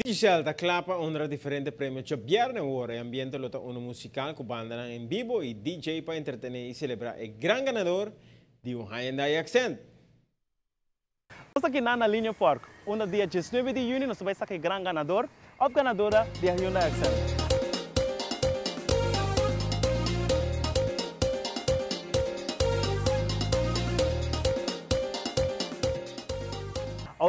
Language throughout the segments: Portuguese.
Digicel da clapa onder diferentes premios de viernes hora ambiente lota uno musical con banda en vivo y DJ para entretener y celebrar el gran ganador de un high-end accent. Estamos aqui na linha Park, onde dia 19 de junho nós vamos sacar o grande ganador ou ganadora de Hyundai Accent.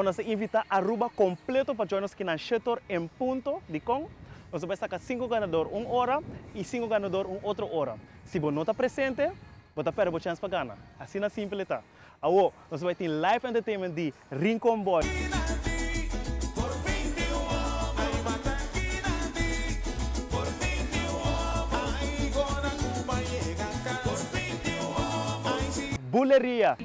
Nós invitamos a Aruba completo para jogar aqui na setor em ponto de com. Nós vamos sacar 5 ganadores uma hora e 5 ganadores uma outra hora. Se você não está presente, você perde a chance para ganhar. Assim é simples. Tá? Nós vamos ter live entertainment de Rincon Boy. Buleria.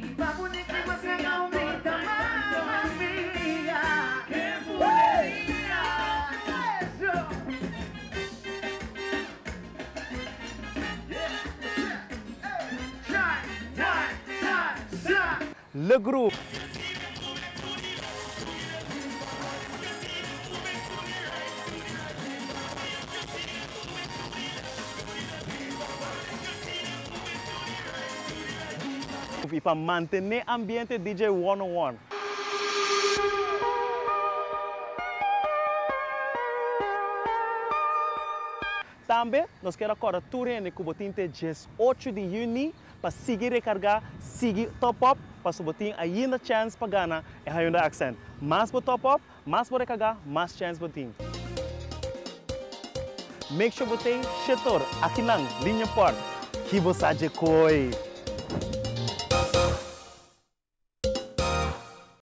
Le Groupe. E para manter o ambiente DJ 101. Também nós queremos agora turene que botin te 18 de junho para seguir recargar, seguir top up, para se botin ainda chance para ganhar é Hyundai Accent. Mais para top up, mais para recargar, mais chance botin. Make sure botin setor aqui na linha Park que você já coi.